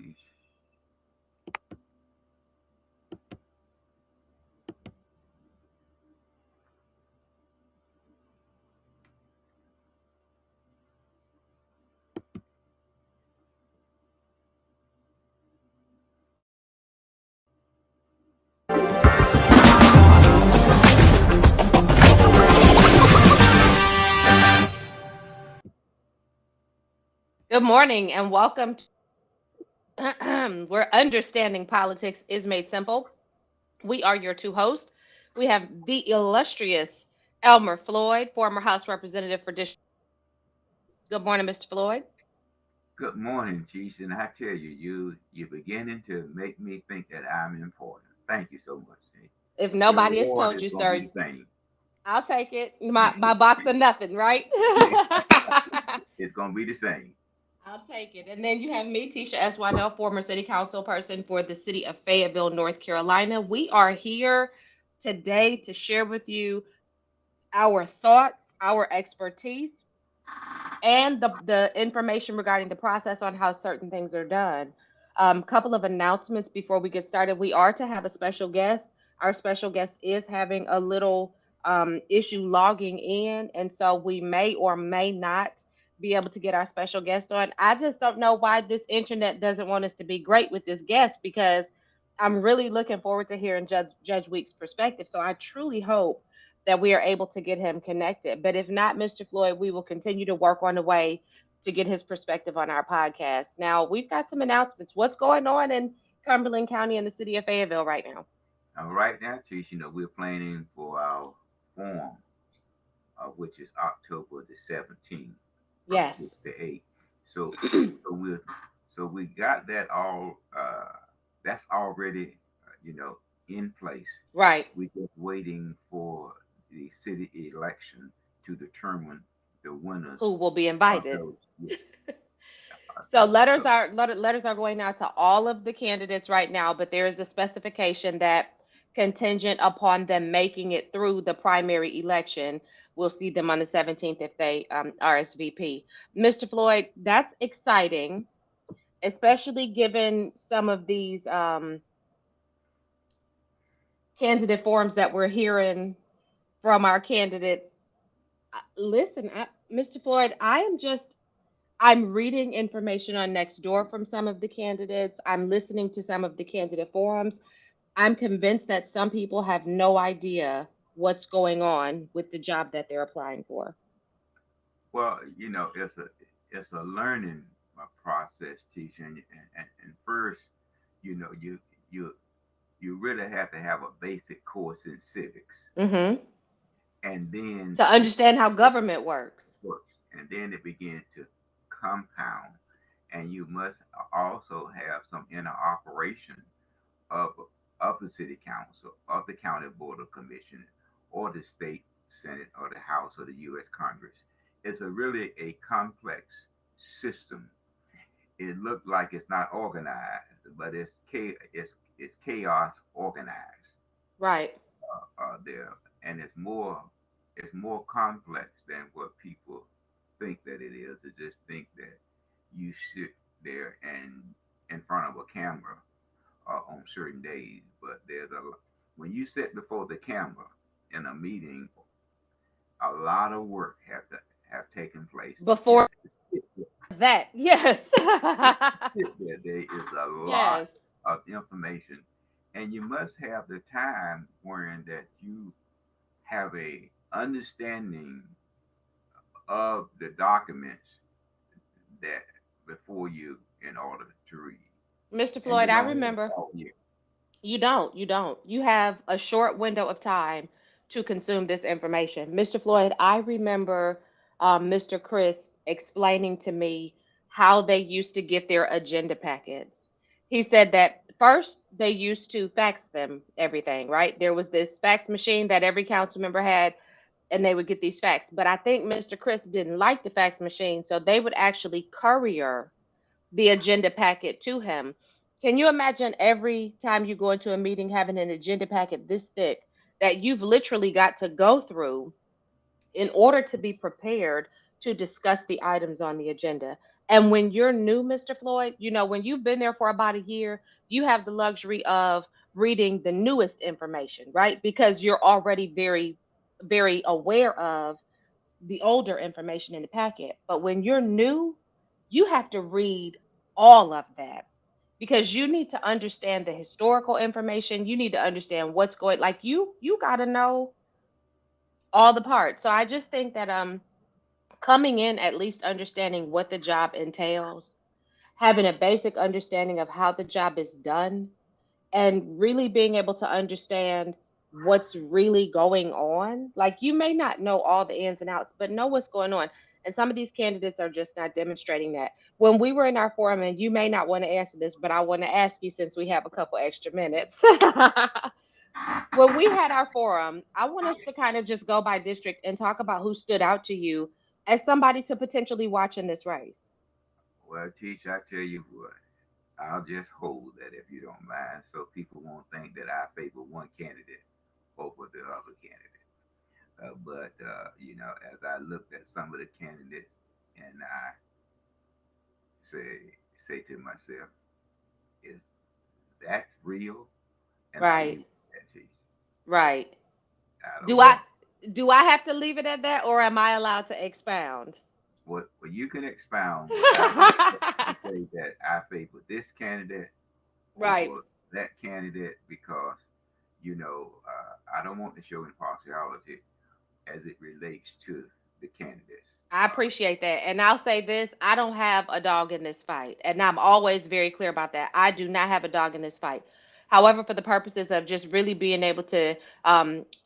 Teach. Good morning and welcome to where understanding politics is made simple. We are your two hosts. We have the illustrious Elmer Floyd, former House Representative for District. Good morning, Mr. Floyd. Good morning, Teach. And I tell you, you're beginning to make me think that I'm important. Thank you so much. Teach. If Your nobody has reward told is you, going to be sir, the same. I'll take it. My box of nothing, right? It's going to be the same. I'll take it. And then you have me, Tisha S. Waddell, former city council person for the city of Fayetteville, North Carolina. We are here today to share with you our thoughts, our expertise, and the information regarding the process on how certain things are done. Couple of announcements before we get started. We are to have a special guest. Our special guest is having a little issue logging in, and so we may or may not be able to get our special guest on. I just don't know why this internet doesn't want us to be great with this guest because I'm really looking forward to hearing Judge Week's perspective. So I truly hope that we are able to get him connected. But if not, Mr. Floyd, we will continue to work on the way to get his perspective on our podcast. Now, we've got some announcements. What's going on in Cumberland County and the city of Fayetteville right now? Right now, Teach, we're planning for our forum, which is October the 17th from Yes. 6 to 8. So, so we so we got that all. That's already, in place. Right. We're just waiting for the city election to determine the winners Who will be of invited? those. Yeah. So letters So, are letters are going out to all of the candidates right now, but there is a specification that contingent upon them making it through the primary election, we'll see them on the 17th if they RSVP. Mr. Floyd, that's exciting, especially given some of these candidate forums that we're hearing from our candidates. Listen, Mr. Floyd, I'm reading information on Nextdoor from some of the candidates. I'm listening to some of the candidate forums. I'm convinced that some people have no idea what's going on with the job that they're applying for. well, it's a learning process, teaching, and first, you know, you you you really have to have a basic course in civics, Hmm. and then To it understand how government works. works, and then it begins to compound, and you must also have some interoperation of of the city council, of the county board of commissioners, or the state senate, or the house, or the U.S. Congress. It's a really a complex system. It looks like it's not organized, but it's chaos organized Right. there, and it's more complex than what people think that it is. They just think that you sit there and in front of a camera on certain days, but when you sit before the camera in a meeting, a lot of work have taken place Before just to sit there. that, yes. Just to sit there. There is a lot Yes. of information, and you must have the time wherein that you have a understanding of the documents that before you in order to read, Mr. and you Floyd, I don't have it remember. all here. You don't. You have a short window of time to consume this information. Mr. Floyd, I remember Mr. Chris explaining to me how they used to get their agenda packets. He said that first they used to fax them everything, right? There was this fax machine that every council member had, and they would get these fax. But I think Mr. Chris didn't like the fax machine, so they would actually courier the agenda packet to him. Can you imagine every time you go into a meeting having an agenda packet this thick that you've literally got to go through in order to be prepared to discuss the items on the agenda? And when you're new, Mr. Floyd, when you've been there for about a year, you have the luxury of reading the newest information, right? Because you're already very, very aware of the older information in the packet. But when you're new, you have to read all of that because you need to understand the historical information. You need to understand what's going, like you got to know all the parts. So I just think that coming in at least understanding what the job entails, having a basic understanding of how the job is done, and really being able to understand what's really going on. Like you may not know all the ins and outs, but know what's going on. And some of these candidates are just not demonstrating that. When we were in our forum, and you may not want to answer this, but I want to ask you since we have a couple extra minutes. When we had our forum, I want us to kind of just go by district and talk about who stood out to you as somebody to potentially watch in this race. Well, Teach, I tell you what, I'll just hold that if you don't mind, so people won't think that I favor one candidate over the other candidate. But as I looked at some of the candidates, and I say to myself, is that real? And I leave Right, it at that, Teach. right. I Do don't I know. do I have to leave it at that, or am I allowed to expound? What you can expound, but I just can say that I favor this candidate Right. over that candidate because I don't want to show impartiality as it relates to the candidates. I appreciate that. And I'll say this, I don't have a dog in this fight. And I'm always very clear about that. I do not have a dog in this fight. However, for the purposes of just really being able to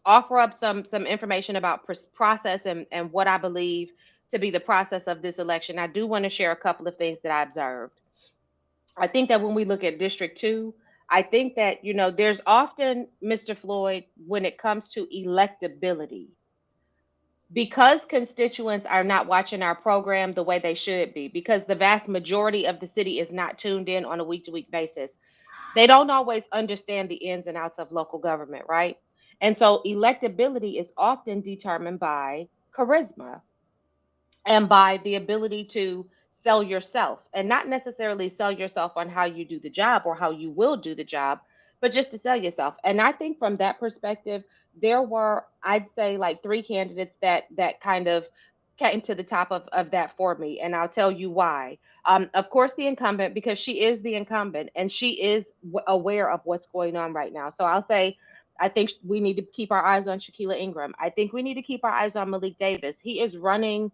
offer up some information about process and what I believe to be the process of this election, I do want to share a couple of things that I observed. I think that when we look at District 2, I think that, there's often, Mr. Floyd, when it comes to electability, because constituents are not watching our program the way they should be, because the vast majority of the city is not tuned in on a week to week basis, they don't always understand the ins and outs of local government, right? And so electability is often determined by charisma and by the ability to sell yourself, and not necessarily sell yourself on how you do the job or how you will do the job, but just to sell yourself. And I think from that perspective, there were, I'd say, like three candidates that kind of came to the top of that for me, and I'll tell you why. Of course, the incumbent, because she is the incumbent and she is aware of what's going on right now. So I'll say, I think we need to keep our eyes on Shaquilla Ingram. I think we need to keep our eyes on Malik Davis. He is running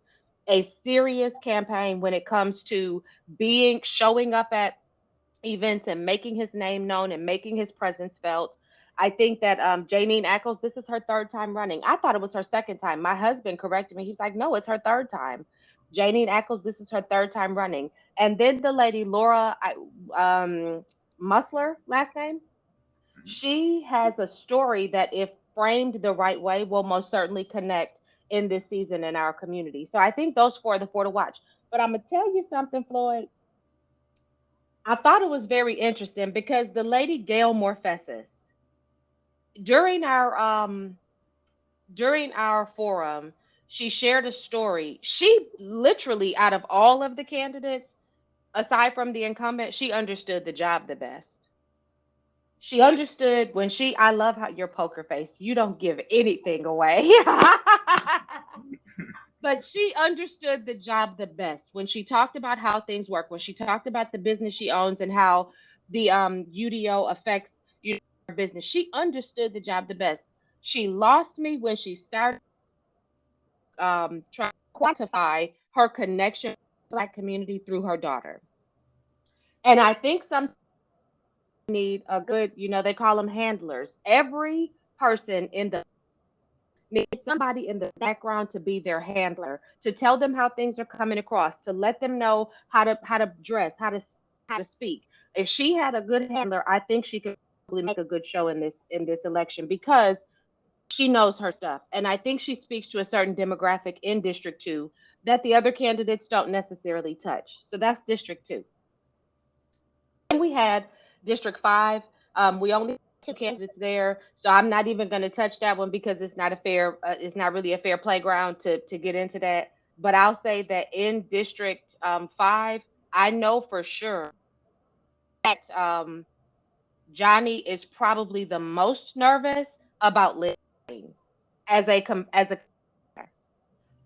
a serious campaign when it comes to being showing up at events and making his name known and making his presence felt. I think that Janine Ackles, this is her third time running. I thought it was her second time. My husband corrected me. He's like, no, it's her third time. Janine Ackles, this is her third time running. And then the lady Laura Musler, last name, Mhm. she has a story that, if framed the right way, will most certainly connect in this season in our community. So I think those four are the four to watch. But I'm gonna tell you something, Floyd. I thought it was very interesting because the lady Gail Morphesis, during our forum, she shared a story. She literally, out of all of the candidates, aside from the incumbent, she understood the job the best. She understood when she, I love how your poker face, you don't give anything away. But she understood the job the best when she talked about how things work, when she talked about the business she owns and how the UDO affects her business. She understood the job the best. She lost me when she started trying to quantify her connection to the Black community through her daughter. And I think some need a good, they call them handlers. Every person in the needs somebody in the background to be their handler, to tell them how things are coming across, to let them know how to dress, how to speak. If she had a good handler, I think she could probably make a good show in this election because she knows her stuff. And I think she speaks to a certain demographic in District 2 that the other candidates don't necessarily touch. So that's District 2. Then we had District 5. We only had two candidates there, so I'm not even going to touch that one because it's not really a fair playground to get into that. But I'll say that in District 5, I know for sure that Johnny is probably the most nervous about living as a.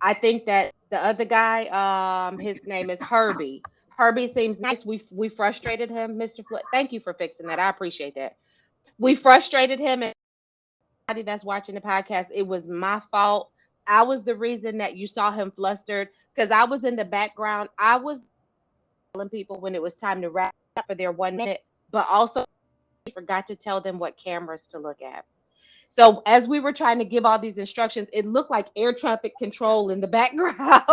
I think that the other guy, his name is Herbie. Herbie seems nice. We frustrated him, Mr. Flood. Thank you for fixing that. I appreciate that. We frustrated him, and anybody that's watching the podcast, it was my fault. I was the reason that you saw him flustered because I was in the background. I was telling people when it was time to wrap up for their 1 minute, but also forgot to tell them what cameras to look at. So as we were trying to give all these instructions, it looked like air traffic control in the background.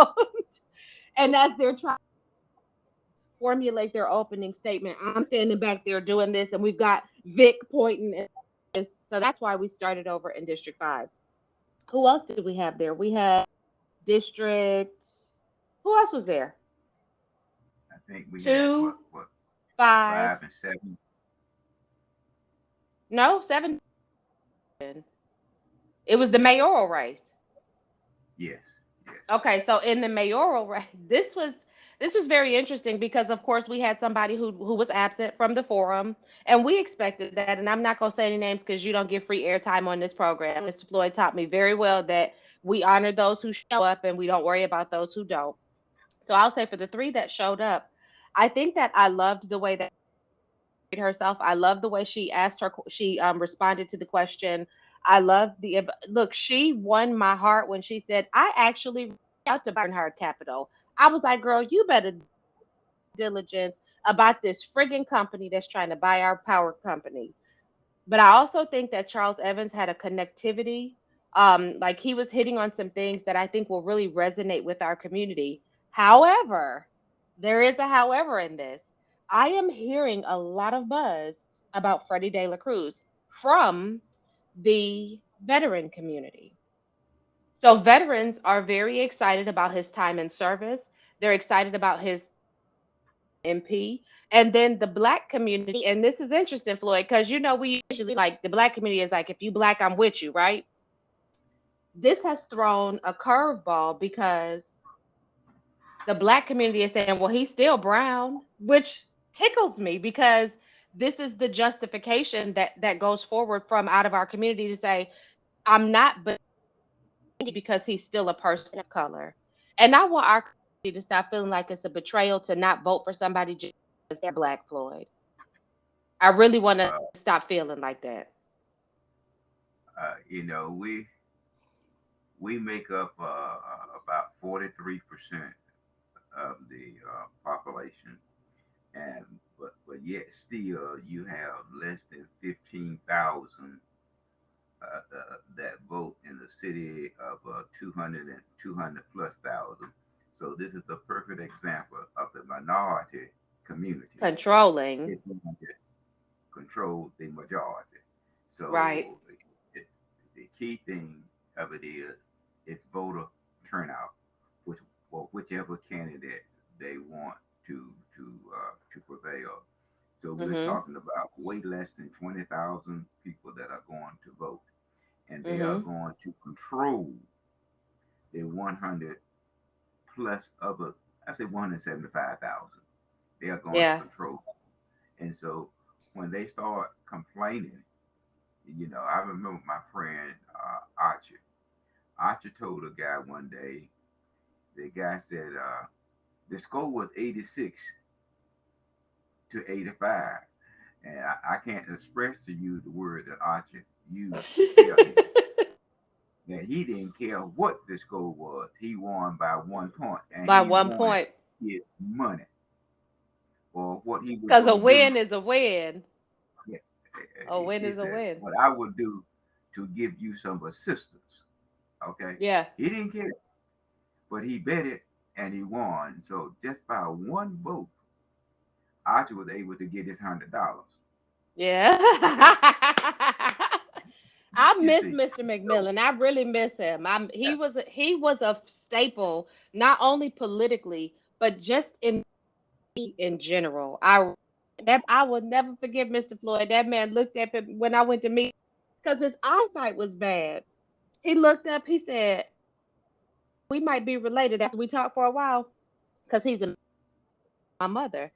And as they're trying to formulate their opening statement, I'm standing back there doing this, and we've got Vic pointing at this. So that's why we started over in District 5. Who else did we have there? We had District. Who else was there? I think we had Two, what 5. 5 and 7. No, 7. It was the mayoral race. Yes, yes. Okay, so in the mayoral race, this was very interesting because of course we had somebody who was absent from the forum, and we expected that. And I'm not gonna say any names because you don't get free airtime on this program. Mr. Floyd taught me very well that we honor those who show up and we don't worry about those who don't. So I'll say for the three that showed up, I think that I loved the way that she herself. I love the way she asked her. She responded to the question. I love the look. She won my heart when she said, "I actually reached out to Bernhard Capital." I was like, "Girl, you better diligence about this friggin' company that's trying to buy our power company." But I also think that Charles Evans had a connectivity. Like he was hitting on some things that I think will really resonate with our community. However, there is a however in this. I am hearing a lot of buzz about Freddie De La Cruz from the veteran community. So veterans are very excited about his time in service. They're excited about his MP. And then the black community, and this is interesting, Floyd, because we usually like the black community is like, if you black, I'm with you, right? This has thrown a curveball because the black community is saying, well, he's still brown, which tickles me because this is the justification that goes forward from out of our community to say, I'm not but because he's still a person of color. And I want our community to stop feeling like it's a betrayal to not vote for somebody just because they're black, Floyd. I really want to Uh, stop feeling like that. you know, we make up about 43% of the population, and but yet still you have less than 15,000 that vote in the city of 200 and 200 plus thousand. So this is the perfect example of the minority community. Controlling. It's going to control the majority. Right. So it, the key thing of it is it's voter turnout, which for whichever candidate they want to prevail. So we're Mhm. talking about way less than 20,000 people that are going to vote, and they are Mhm. going to control the 100 plus other. I say 175,000. They are going to Yeah. control, and so when they start complaining, I remember my friend Archie. Archie told a guy one day. The guy said the score was 86-85, and I can't express to you the word that Archie used to tell him that he didn't care what the score was. He won by 1 point, and By he one wanted point. his money or what he was Because a going to do. win is a win. Yeah, A win he is a said, win. "What I would do to give you some assistance." Okay, Yeah. he didn't care, but he bet it and he won. So just by one vote, Archie was able to get his $100. Yeah. I You miss see, Mr. so McMillan. I really miss him. yeah, He was a staple, not only politically, but just in general. I would never forget Mr. Floyd. That man looked at me when I went to meet because his eyesight was bad. He looked up, he said, we might be related after we talked for a while because he's my mother.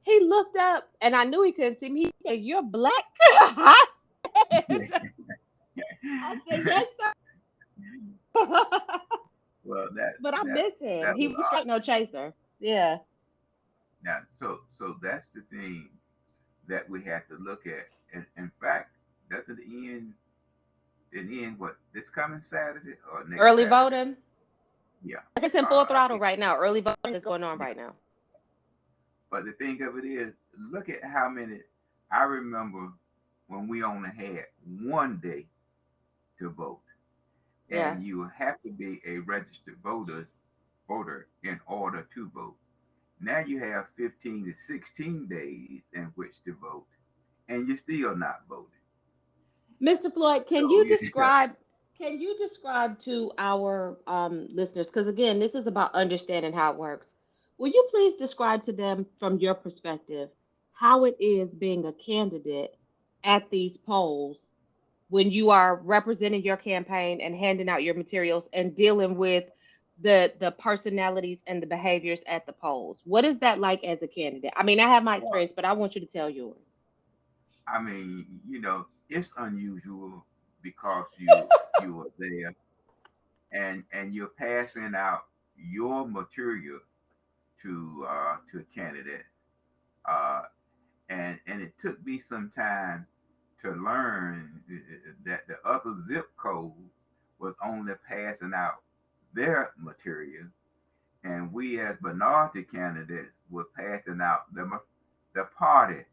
He looked up and I knew he couldn't see me. He said, "You're black?" I said, I said, "Yes, sir." Well, that But I that miss him. that He was was straight no chaser. Yeah. now. So that's the thing that we have to look at. And in fact, that's the end. The end. What, this coming Saturday or next Early Saturday? voting. Yeah. It's in full I throttle think. right now. Early voting is going on Yeah. right now. But the thing of it is, look at how many. I remember when we only had one day to vote, Yeah. and you have to be a registered voter in order to vote. Now you have 15 to 16 days in which to vote, and you're still not voting. Mr. Floyd, So yeah, can you describe to our listeners, because again, this is about understanding how it works. Will you please describe to them from your perspective how it is being a candidate at these polls when you are representing your campaign and handing out your materials and dealing with the personalities and the behaviors at the polls? What is that like as a candidate? I mean, I have my well, experience, but I want you to tell yours. I mean, it's unusual because you are there and you're passing out your material to a candidate. Uh, and it took me some time to learn that the other zip code was only passing out their material, and we as minority candidates were passing out the party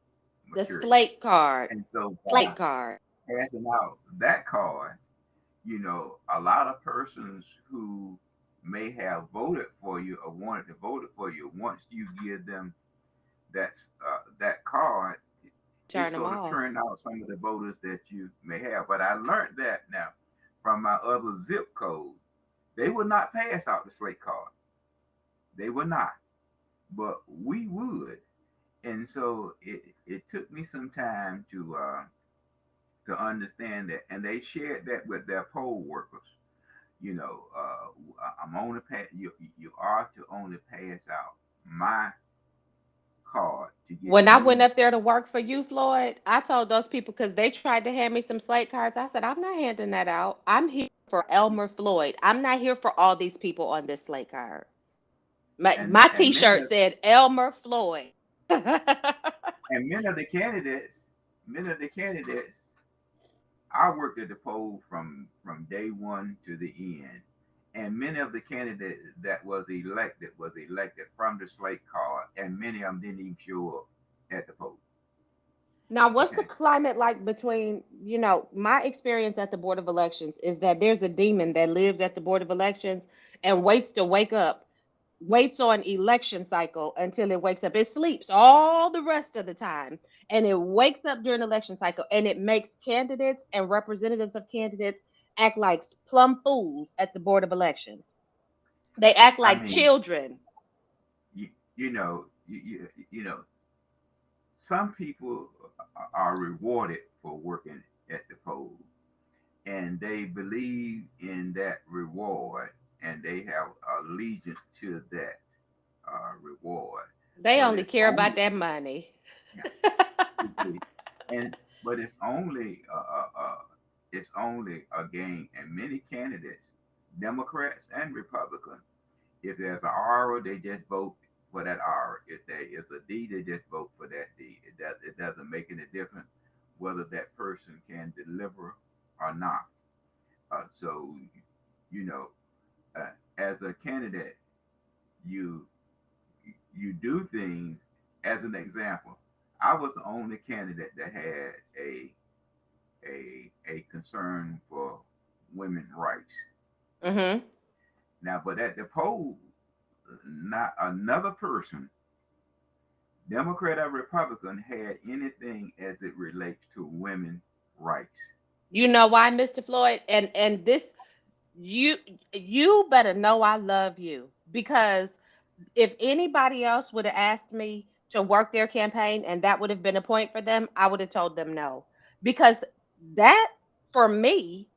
The material. slate card. And so by Slate card. passing out that card, a lot of persons who may have voted for you or wanted to vote for you, once you give them that card, it Turn them sort of off. turned out some of the voters that you may have. But I learned that now from my other zip codes. They would not pass out the slate card. They would not. But we would. And so it took me some time to understand that. And they shared that with their poll workers. I'm only you are to only pass out my card to get When I went me. up there to work for you, Floyd, I told those people because they tried to hand me some slate cards. I said, I'm not handing that out. I'm here for Elmer Floyd. I'm not here for all these people on this slate card. My and my and many T-shirt of said Elmer Floyd. and many of the candidates, I worked at the poll from day one to the end, and many of the candidates that was elected from the slate card, and many of them didn't even show up at the poll. Now, what's the Okay, climate like between, my experience at the Board of Elections is that there's a demon that lives at the Board of Elections and waits to wake up, waits on election cycle until it wakes up. It sleeps all the rest of the time and it wakes up during election cycle and it makes candidates and representatives of candidates act like plum fools at the Board of Elections. They act I like mean, children. some people are rewarded for working at the poll, and they believe in that reward, and they have allegiance to that reward. They But only it's care about only that money. Yeah, and but it's only a game, and many candidates, Democrats and Republicans, if there's an R, they just vote for that R. If there is a D, they just vote for that D. It doesn't make any difference whether that person can deliver or not. So, you know, as a candidate, you you do things. As an example, I was the only candidate that had a concern for women's rights. Mhm. Now, but at the poll, not another person, Democrat or Republican, had anything as it relates to women's rights. You know why, Mr. Floyd? And this you you better know I love you because if anybody else would have asked me to work their campaign and that would have been a point for them, I would have told them no. Because that for me,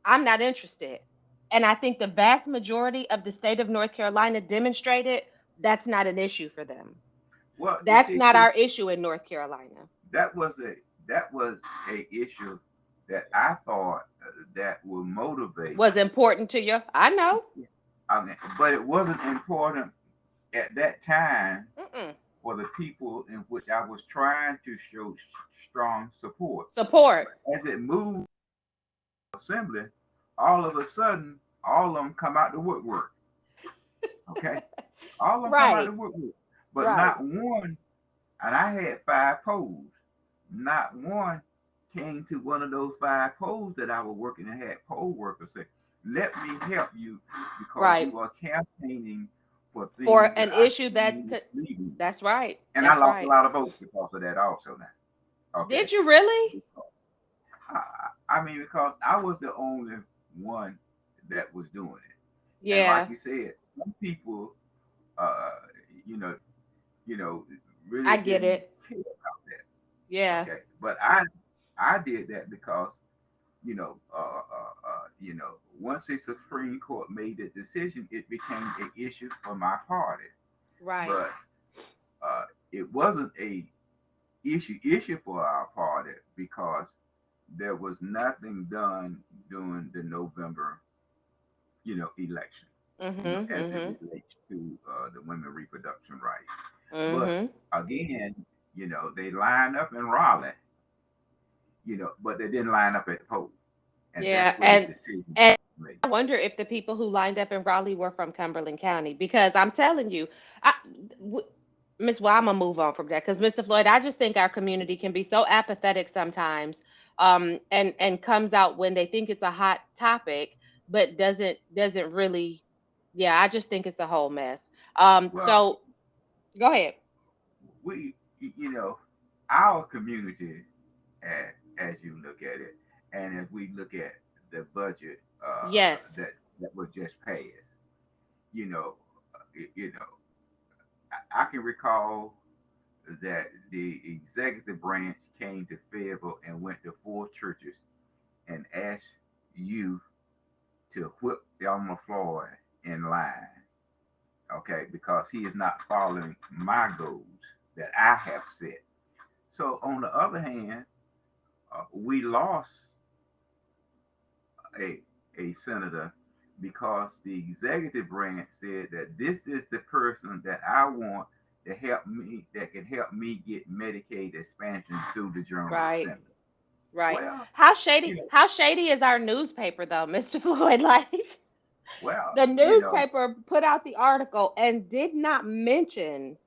I'm not interested. And I think the vast majority of the state of North Carolina demonstrated that's not an issue for them. Well, you That's see, not our issue in North Carolina. that was a that was a issue that I thought that would motivate. Was important to you. I know. I mean, but it wasn't important at that time Mm-mm. for the people in which I was trying to show strong support. Support. As it moved assembly, all of a sudden, all of them come out the woodwork. Okay, all of them come out Right. the woodwork, but Right. not one. And I had 5 poles. Not one came to one of those 5 poles that I was working and had poll workers say, "Let me help you because Right. you are campaigning for For things that an I issue see that you could. leading." That's right. And I That's lost a right. lot of votes because of that also now. Okay. Did you really? I mean, because I was the only one that was doing it. And like Yeah. you said, some people, uh, you know, you know, really I get didn't it. care about that. Yeah. Okay. But I did that because, once the Supreme Court made the decision, it became an issue for my party. Right. But it wasn't a issue for our party because there was nothing done during the November, election, Mhm. as it Mhm. relates to the women reproduction rights. But Mhm. again, they lined up in Raleigh, but they didn't line up at the poll, and that's Yeah. where the And decision and was made. I wonder if the people who lined up in Raleigh were from Cumberland County because I'm telling you, I, w- Miss, well, I'm gonna move on from that because Mr. Floyd, I just think our community can be so apathetic sometimes, and comes out when they think it's a hot topic, but doesn't really. Yeah, I just think it's a whole mess. Well, So go ahead. we, our community, as you look at it, and as we look at the budget Yes. that was just passed, you know, you know, I can recall that the executive branch came to Fayetteville and went to 4 churches and asked you to whip Elmer Floyd in line, okay, because he is not following my goals that I have set. So, on the other hand, we lost a, a senator because the executive branch said that this is the person that I want to help me, that can help me get Medicaid expansion through the General Right. Assembly. Right. Well, How you shady? know, How shady is our newspaper though, Mr. Floyd? Like. well, The newspaper put out the article and did not mention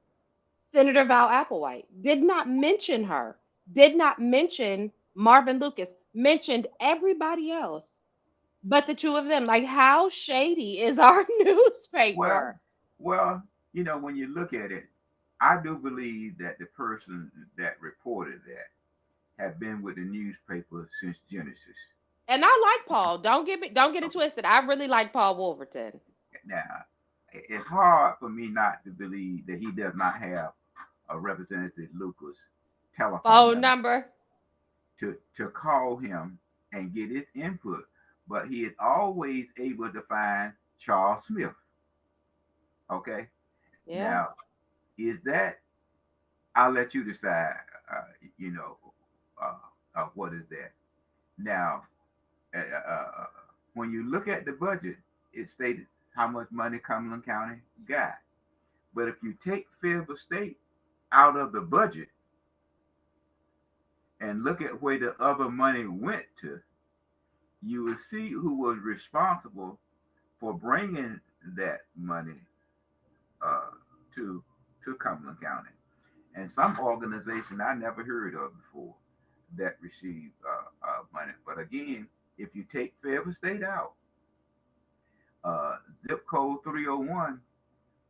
Senator Val Applewhite, did not mention her, did not mention Marvin Lucas, mentioned everybody else but the two of them. Like, how shady is our well, newspaper? well, when you look at it, I do believe that the person that reported that have been with the newspaper since Genesis. And I like Paul. Don't get it Okay. twisted. I really like Paul Wolverton. Now, it's hard for me not to believe that he does not have a Representative Lucas telephone Phone number number. to call him and get his input. But he is always able to find Charles Smith. Okay. Yeah. Now, is that, I'll let you decide, uh, you know, what is that? Now, uh, uh, when you look at the budget, it stated how much money Cumberland County got. But if you take Fayetteville State out of the budget and look at where the other money went to, you will see who was responsible for bringing that money uh, to Cumberland County. And some organization I never heard of before that received money. But again, if you take Fayetteville State out, uh, zip code 301,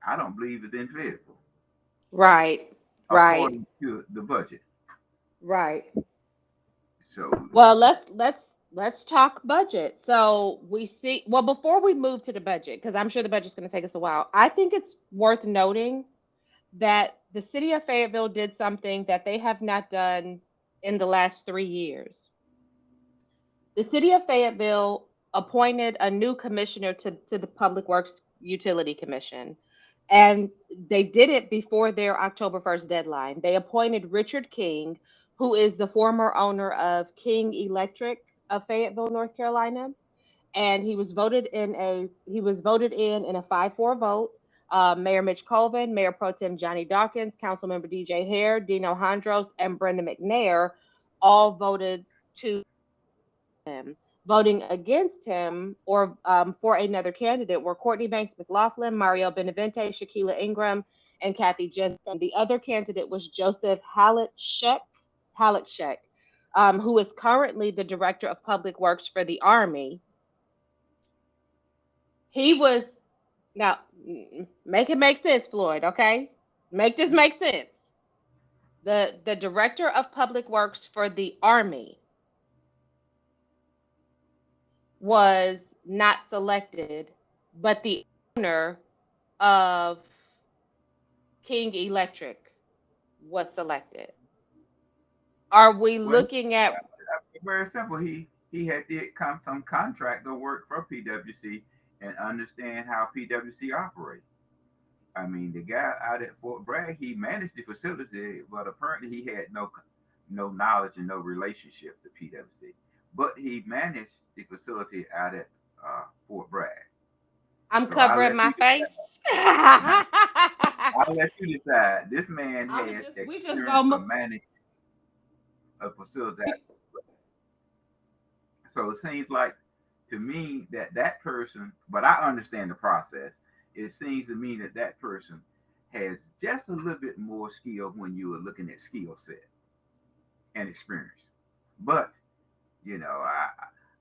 I don't believe it's in Fayetteville, Right. Right. according to the budget. Right. So, Well, let's talk budget. So we see, well, before we move to the budget, because I'm sure the budget's going to take us a while, I think it's worth noting that the city of Fayetteville did something that they have not done in the last 3 years. The city of Fayetteville appointed a new commissioner to the Public Works Utility Commission. And they did it before their October 1st deadline. They appointed Richard King, who is the former owner of King Electric of Fayetteville, North Carolina, and he was voted in a 5-4 vote. Mayor Mitch Colvin, Mayor Pro Tem Johnny Dawkins, Councilmember DJ Hare, Dino Hondros, and Brenda McNair all voted to him. Voting against him or for another candidate were Courtney Banks McLaughlin, Mario Benavente, Shaquila Ingram, and Kathy Jensen. The other candidate was Joseph Halleckschek, who is currently the Director of Public Works for the Army. He was now make it make sense, Floyd. Okay, make this make sense. The Director of Public Works for the Army was not selected, but the owner of King Electric was selected. Are we Well, looking at very simple. He had did come some contractor work for PwC and understand how PwC operates. I mean, the guy out at Fort Bragg, he managed the facility, but apparently he had no knowledge and no relationship to PwC. But he managed the facility out at Fort Bragg. I'm So I'll covering let my you face? decide. I'll let you decide. This man I'm had just we just experience go of managing a facility. So it seems like to me that that person, but I understand the process. It seems to me that that person has just a little bit more skill when you are looking at skill set and experience. But you know,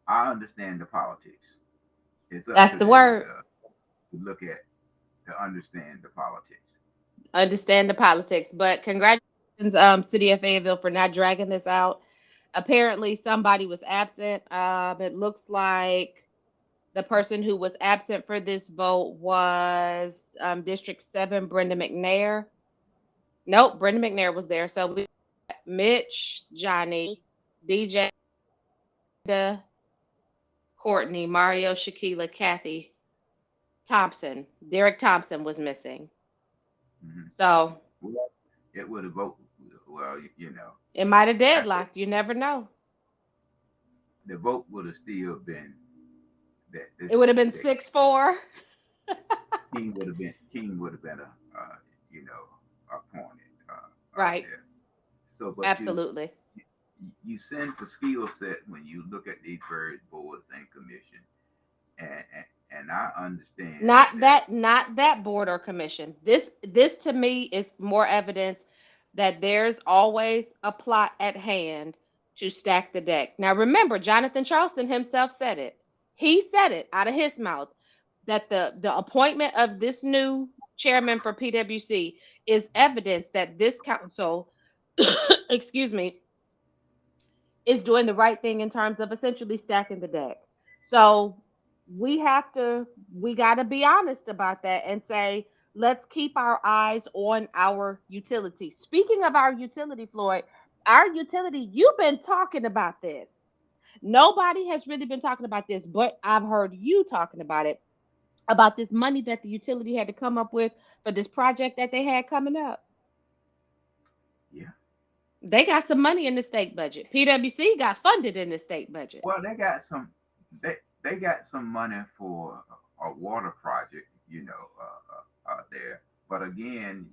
I understand the politics. It's up that's to the them word. to look at to understand the politics. Understand the politics. But congratulations, City of Fayetteville, for not dragging this out. Apparently, somebody was absent. It looks like the person who was absent for this vote was District 7, Brenda McNair. Nope, Brenda McNair was there. So we got Mitch, Johnny, DJ, Courtney, Mario, Shaquila, Kathy, Thompson. Derek Thompson was missing. Mm-hmm. So Well, it would have voted. Well, you know, it might have I said deadlocked. You never know. the vote would have still been that this It would have been that 6-4. King would have been a you know appointed Right. there. So, but Absolutely. you send for skill set when you look at these various boards and commission, and I understand that. Not that board or commission. This to me is more evidence that there's always a plot at hand to stack the deck. Now remember, Jonathan Charleston himself said it. He said it out of his mouth that the appointment of this new chairman for PwC is evidence that this council excuse me, is doing the right thing in terms of essentially stacking the deck. So we got to be honest about that and say, let's keep our eyes on our utility. Speaking of our utility, Floyd, our utility, you've been talking about this. Nobody has really been talking about this, but I've heard you talking about this money that the utility had to come up with for this project that they had coming up. Yeah. They got some money in the state budget. PwC got funded in the state budget. Well, they got some money for a water project, out there. But again,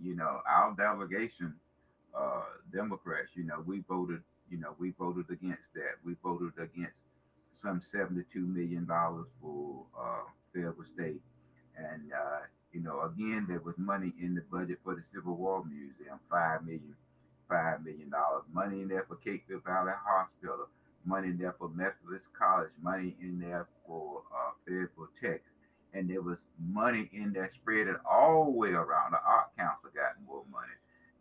our delegation, Democrats, we voted against that. We voted against some $72 million for Fayetteville State, and again, there was money in the budget for the Civil War Museum, $5 million. Money in there for Cateville Valley Hospital, money in there for Methodist College, money in there for Fayetteville Tech, and there was money in there spread it all the way around. The Art Council got more money.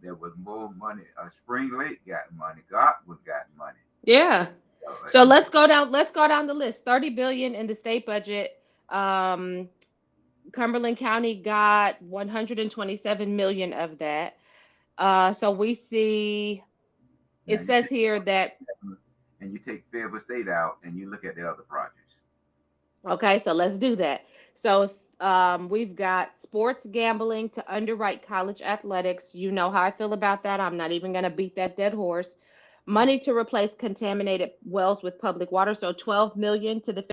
There was more money. Spring Lake got money. Godwood got money. Yeah. So, So let's go down the list. 30 billion in the state budget. Um, Cumberland County got 127 million of that. So we see now it you says take here that and you take Fayetteville State out, and you look at the other projects. Okay, so let's do that. So we've got sports gambling to underwrite college athletics. You know how I feel about that. I'm not even going to beat that dead horse. Money to replace contaminated wells with public water. So 12 million to the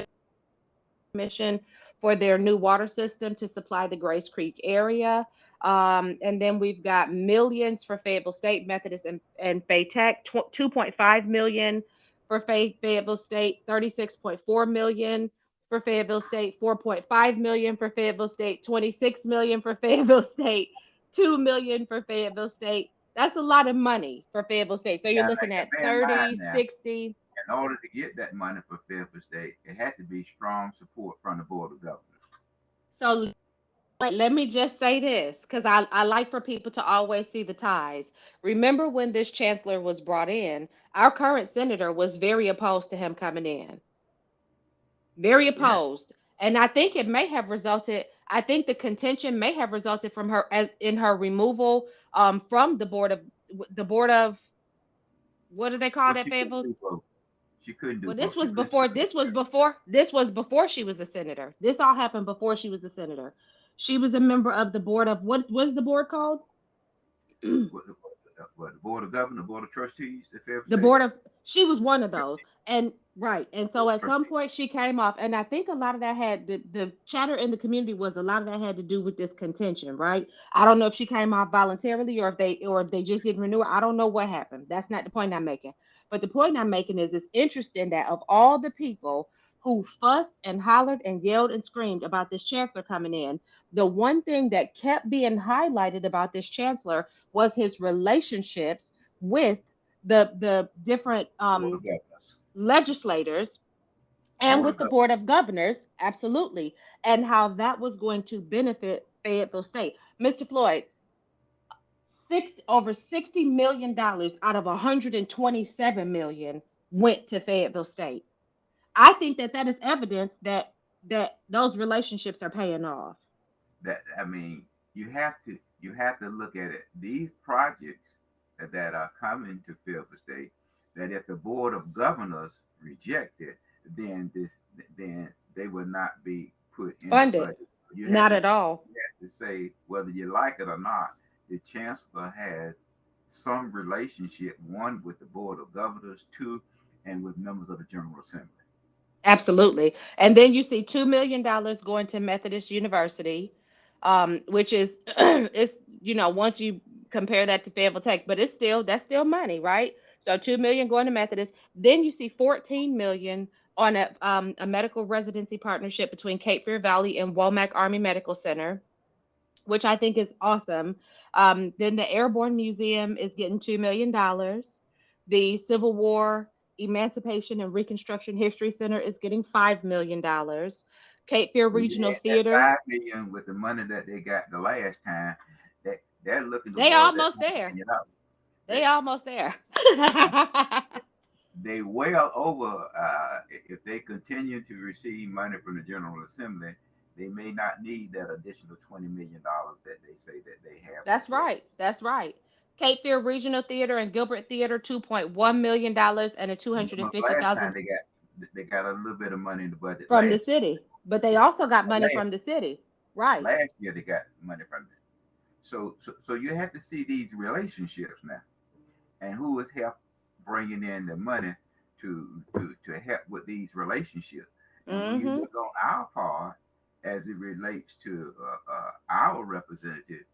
Commission for their new water system to supply the Grace Creek area. And then we've got millions for Fayetteville State Methodist and Faytech, 2.5 million for Fayetteville State, 36.4 million for Fayetteville State, 4.5 million for Fayetteville State, 26 million for Fayetteville State, 2 million for Fayetteville State. That's a lot of money for Fayetteville State. So you're Now, looking at bear in mind 30, now, 60. in order to get that money for Fairfield State, it had to be strong support from the Board of Governors. So let me just say this because I like for people to always see the ties. Remember when this chancellor was brought in, our current senator was very opposed to him coming in, very Yes. opposed. And I think it may have resulted, I think the contention may have resulted from her as in her removal from the board of what do they call Well, that, she couldn't Fable? do both. She couldn't do Well, both. She couldn't serve. this was before she was a senator. This all happened before she was a senator. She was a member of the board of what was the board called? The Board of Governors, the Board of Trustees, the Fairfield The State board of she was one of those. And right. And Board so of at some Trustees. point she came off. And I think a lot of that had the chatter in the community was a lot of that had to do with this contention, right? I don't know if she came off voluntarily or if they just didn't renew it. I don't know what happened. That's not the point I'm making. But the point I'm making is it's interesting that of all the people who fussed and hollered and yelled and screamed about this chancellor coming in, the one thing that kept being highlighted about this chancellor was his relationships with the different Board of Governors. legislators and Board with of the Governors. board of governors, absolutely, and how that was going to benefit Fayetteville State. Mr. Floyd, over $60 million out of 127 million went to Fayetteville State. I think that that is evidence that those relationships are paying off. That I mean, you have to look at it. These projects that are coming to Fairfield State, that if the Board of Governors reject it, then they will not be put in the Funded, budget. You have not to at all. say whether you like it or not. The chancellor has some relationship, one with the Board of Governors, two, and with members of the General Assembly. Absolutely. And then you see $2 million going to Methodist University, which is it's once you compare that to Fayetteville Tech, but that's still money, right? So 2 million going to Methodist. Then you see 14 million on a medical residency partnership between Cape Fear Valley and Womack Army Medical Center, which I think is awesome. Then the Airborne Museum is getting $2 million. The Civil War Emancipation and Reconstruction History Center is getting $5 million. Cape Fear So you Regional add that Theater, 5 million with the money that they got the last time, that they're looking to they boil that almost there. $1 million out. They They almost there. they well over. If they continue to receive money from the General Assembly, they may not need that additional $20 million that they say that they have in the That's budget. right. That's right. Cape Fear Regional Theater and Gilbert Theater, $2.1 million and a two hundred and Remember fifty last time thousand they got a little bit of money in the budget from the last city, but they year. also got money Last from the city. Right. last year they got money from it. So you have to see these relationships now, and who is help bringing in the money to help with these relationships. And when you Mm-hmm. look on our part as it relates to our representative,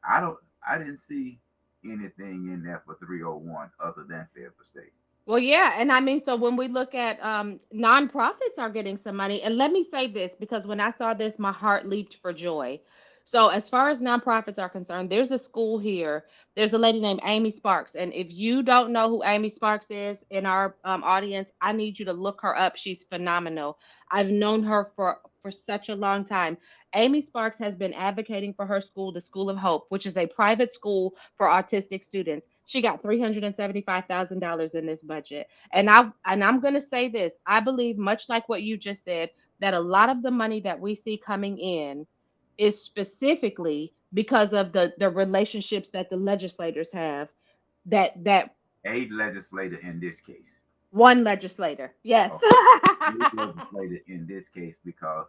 I didn't see anything in there for 301 other than Fairfield State. Well, yeah, and I mean, so when we look at nonprofits are getting some money, and let me say this because when I saw this, my heart leaped for joy. So, as far as nonprofits are concerned, there's a school here. There's a lady named Amy Sparks, and if you don't know who Amy Sparks is in our audience, I need you to look her up. She's phenomenal. I've known her for such a long time. Amy Sparks has been advocating for her school, the School of Hope, which is a private school for autistic students. She got $375,000 in this budget. And I'm going to say this. I believe much like what you just said that a lot of the money that we see coming in is specifically because of the relationships that the legislators have that A legislator in this case. One legislator. Yes. Okay, we legislated in this case because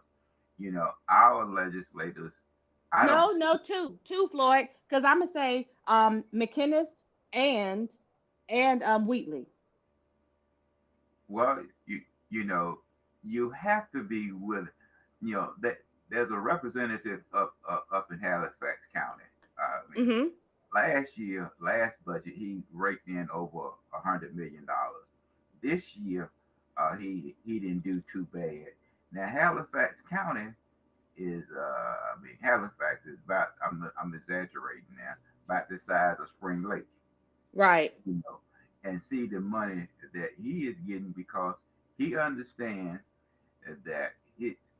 our legislators. I don't No, see. no, two, Floyd. Because I'm gonna say McKinnis and Wheatley. Well, you know you have to be willing. That there's a representative up in Halifax County. I mean, Mm-hmm. last budget, he raked in over $100 million. This year, he didn't do too bad. Now Halifax County is, I mean, Halifax is about, I'm exaggerating now, about the size of Spring Lake, Right. you know, and see the money that he is getting because he understands that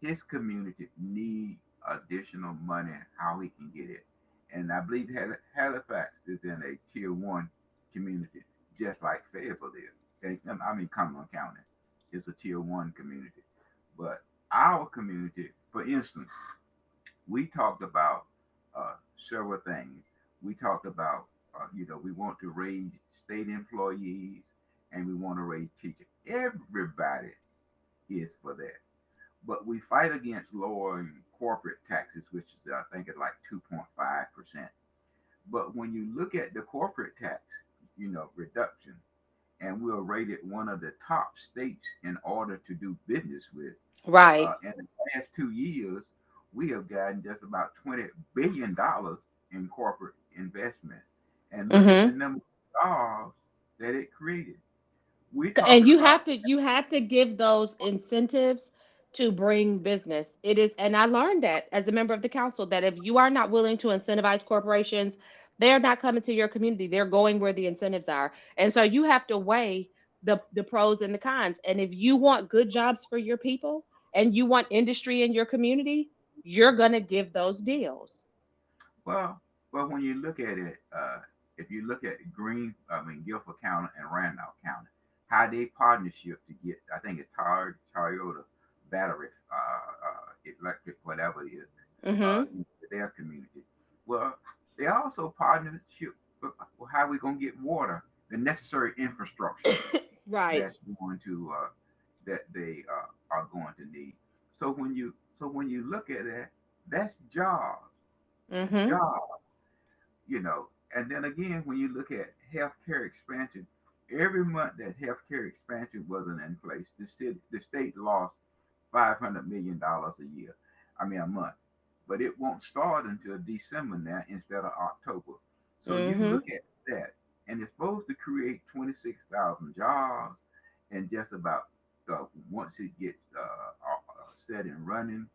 his community need additional money, how he can get it. And I believe Halifax is in a tier one community, just like Fayetteville is. Okay? I mean, Cumberland County is a tier one community. But our community, for instance, we talked about several things. We talked about, we want to raise state employees and we want to raise teachers. Everybody is for that. But we fight against lowering corporate taxes, which is, I think, is like 2.5%. But when you look at the corporate tax, reduction, and we're rated one of the top states in order to do business with. Right. In the past 2 years, we have gotten just about $20 billion in corporate investment. And look at the Mm-hmm. number of jobs that it created. We're And talking about, you have to give those incentives to bring business. It is, and I learned that as a member of the council that if you are not willing to incentivize corporations, they're not coming to your community. They're going where the incentives are. And so you have to weigh the pros and the cons. And if you want good jobs for your people and you want industry in your community, you're going to give those deals. well, well, when you look at it, if you look at Guilford County and Randolph County, how they partnership to get, I think it's Toyota battery, electric, whatever it is, Mhm. into their community. Well, they also partnership with how we gonna get water, the necessary infrastructure Right. that's going to that they are going to need. So when you look at that, that's Mhm. jobs, And then again, when you look at healthcare expansion, every month that healthcare expansion wasn't in place, the state lost $500 million a year. I mean, a month. But it won't start until December now instead of October. So you Mhm. look at that, and it's supposed to create 26,000 jobs, and just about once it gets set and running,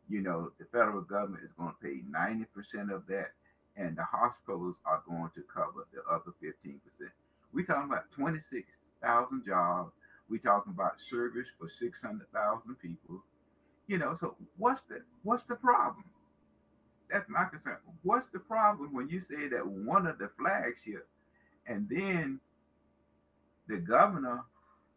the federal government is going to pay 90% of that, and the hospitals are going to cover the other 15%. We're talking about 26,000 jobs. We're talking about service for 600,000 people. So what's the problem? That's my concern. What's the problem when you say that one of the flagship, and then the governor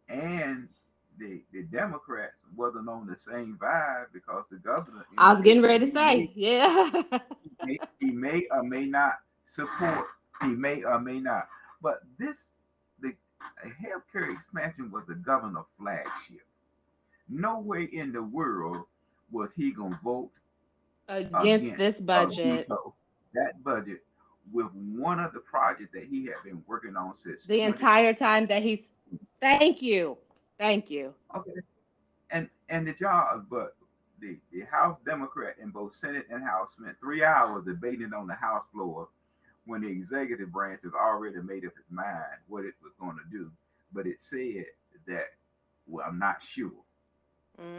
and the Democrats wasn't on the same vibe because the governor I was getting indicated that ready to say, yeah. he may or may not support. He may or may not. But the healthcare expansion was the governor flagship. No way in the world was he gonna vote Against against this a budget, veto that budget with one of the projects that he had been working on since the 20. entire time that he's, thank you. Thank you. Okay, and the job, but the House Democrat in both Senate and House spent 3 hours debating on the House floor when the executive branch has already made up its mind what it was going to do, but it said that, well, I'm not sure.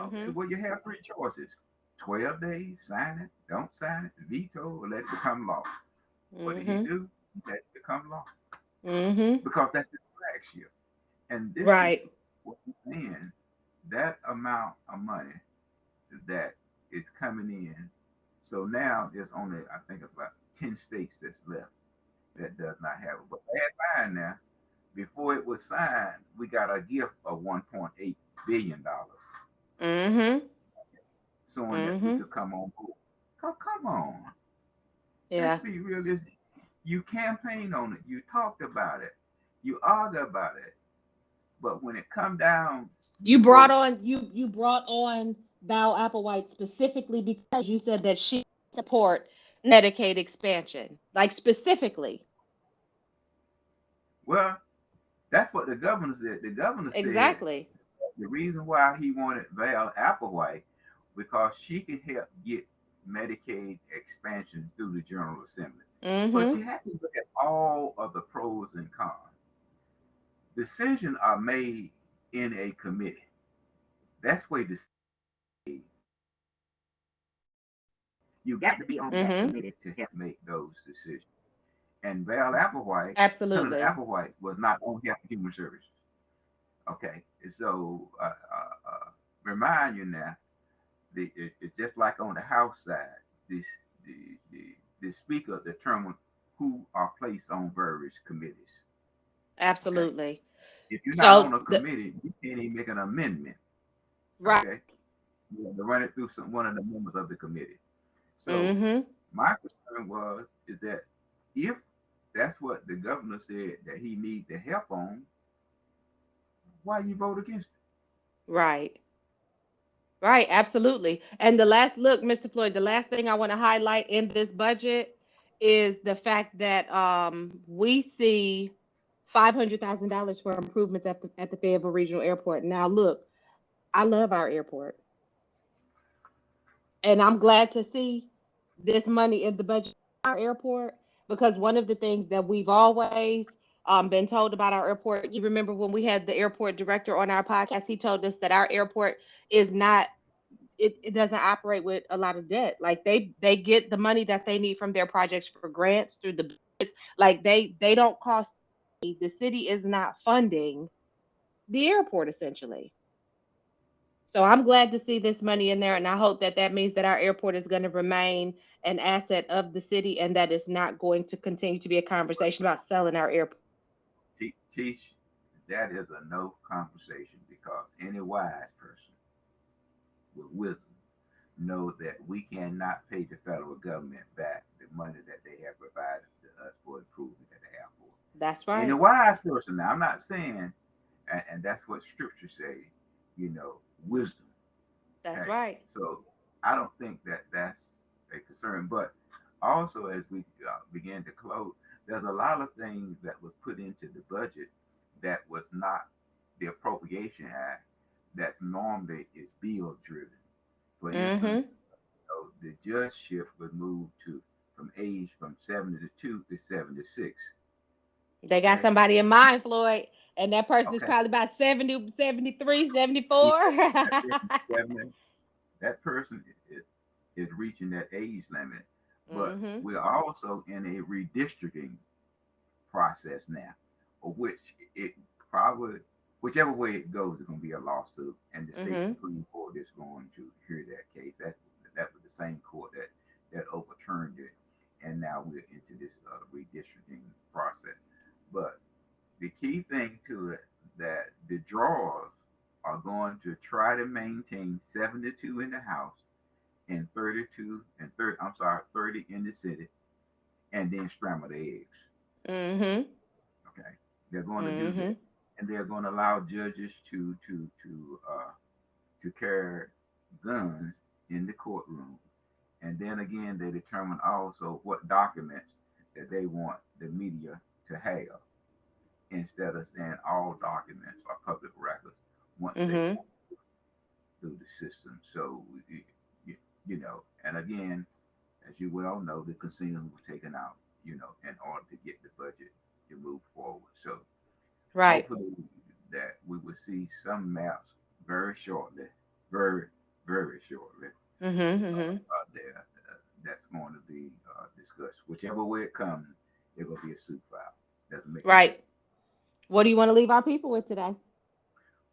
Okay, Mhm. well, you have three choices: 12 days, sign it, don't sign it, veto, or let it become law. What did he Mhm. do? He let it become law Mhm. because that's his flagship. And this is Right. what I'm saying, that amount of money that is coming in. So now there's only, I think, about 10 states that's left that does not have it. But last time now, before it was signed, we got a gift of $1.8 billion, Mhm. showing that we Mhm. could come on board. Come on. Let's Yeah. be realistic. You campaigned on it. You talked about it. You argued about it. But when it come down, You you brought vote. on you brought on Val Applewhite specifically because you said that she support Medicaid expansion, like specifically. Well, that's what the governor said. The governor said Exactly. the reason why he wanted Val Applewhite because she can help get Medicaid expansion through the General Assembly. But Mm-hmm. you have to look at all of the pros and cons. Decisions are made in a committee. That's where the you got to be on that Mm-hmm. committee to help make those decisions. And Val Applewhite, Senator Absolutely. Applewhite, was not on Health and Human Services. Okay, so remind you now, it's just like on the House side, this the speaker determines who are placed on various committees. Okay, Absolutely. if you're not on So a the committee, you can't even make an amendment. right. Okay, you have to run it through one of the members of the committee. So Mm-hmm. my concern was is that if that's what the governor said that he needs the help on, why you vote against Right. Right, absolutely. And the last look, Mr. Floyd, the last thing I want to highlight in this budget is the fact that we see $500,000 for improvements at the Fayetteville Regional Airport. Now, look, I love our airport, and I'm glad to see this money in the budget for our airport because one of the things that we've always been told about our airport, you remember when we had the airport director on our podcast, he told us that our airport is not it doesn't operate with a lot of debt. Like they get the money that they need from their projects for grants through the like they don't cost the city is not funding the airport essentially. So I'm glad to see this money in there, and I hope that that means that our airport is going to remain an asset of the city, and that it's not going to continue to be a conversation about selling our airport. it. Teach that is a no conversation because any wise person with wisdom know that we cannot pay the federal government back the money that they have provided to us for improvement at the airport. That's Any right. wise person, now I'm not saying, and that's what scripture say, wisdom. That's Okay, right. so I don't think that that's a concern. But also, as we begin to close, there's a lot of things that was put into the budget that was not the appropriation act that normally is bill driven. For instance, Mhm. the judgeship was moved to from age from 72 to 76. They got Okay, somebody in mind, Floyd, and that person is okay. probably about 70, 73, He 74. said that person, 70, that person is reaching that age limit. But Mhm. we're also in a redistricting process now, of which it probably, whichever way it goes, it's going to be a lawsuit, and the state Mhm. supreme court is going to hear that case. That was the same court that overturned it, and now we're into this redistricting process. But the key thing to it that the drawers are going to try to maintain 72 in the House and 32 and 30, I'm sorry, 30 in the Senate, and then scramble the eggs. Mhm. Okay, they're going to do that, Mhm. and they're going to allow judges to carry guns in the courtroom, and then again they determine also what documents that they want the media to have instead of saying all documents are public records once they Mhm. go through the system. So and again, as you well know, the casinos were taken out, in order to get the budget to move forward. So Right. hopefully that we will see some maps very shortly, very, very shortly Mhm. Mhm. there that's going to be discussed. Whichever way it comes, it will be a soup file. Doesn't make any Right. difference. What do you want to leave our people with today?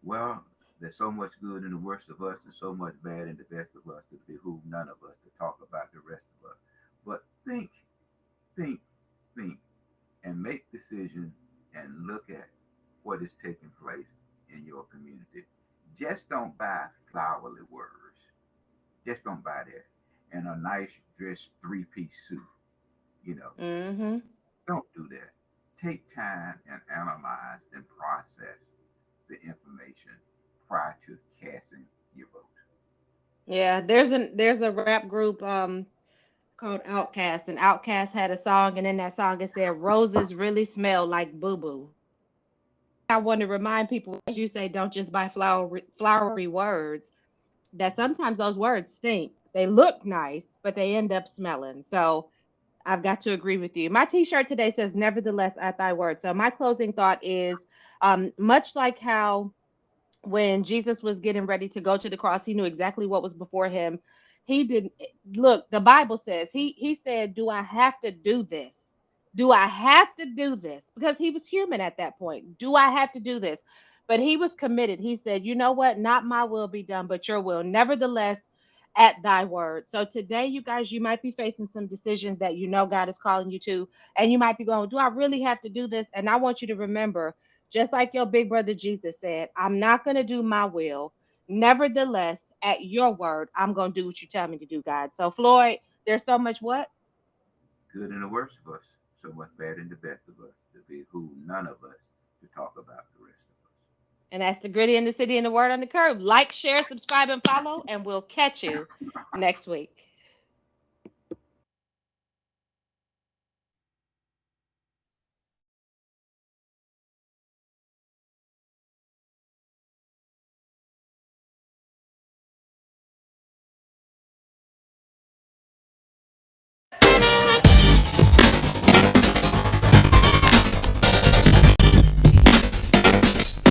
Well, there's so much good in the worst of us and so much bad in the best of us to behoove none of us to talk about the rest of us. But think, think, and make decisions and look at what is taking place in your community. Just don't buy flowery words. Just don't buy that. And a nice dress 3-piece suit. You know, Mhm. don't do that. Take time and analyze and process the information prior to casting your vote. Yeah, there's a rap group called Outkast, and Outkast had a song, and in that song it said roses really smell like boo boo. I want to remind people, as you say, don't just buy flowery words, that sometimes those words stink. They look nice, but they end up smelling. So I've got to agree with you. My t-shirt today says, nevertheless, at thy word. So my closing thought is much like how when Jesus was getting ready to go to the cross, he knew exactly what was before him. He didn't look, the Bible says he said, "Do I have to do this? Do I have to do this?" Because he was human at that point. Do I have to do this? But he was committed. He said, "You know what? Not my will be done, but your will. Nevertheless, at thy word." So today, you guys, you might be facing some decisions that you know God is calling you to, and you might be going, "Do I really have to do this?" And I want you to remember, just like your big brother Jesus said, I'm not going to do my will. Nevertheless, at your word, I'm going to do what you tell me to do, God. So, Floyd, there's so much what? Good and the worst of us, so much bad and the best of us, to be who none of us to talk about the rest of us. And that's the gritty in the city and the word on the curb. Like, share, subscribe, and follow, and we'll catch you next week.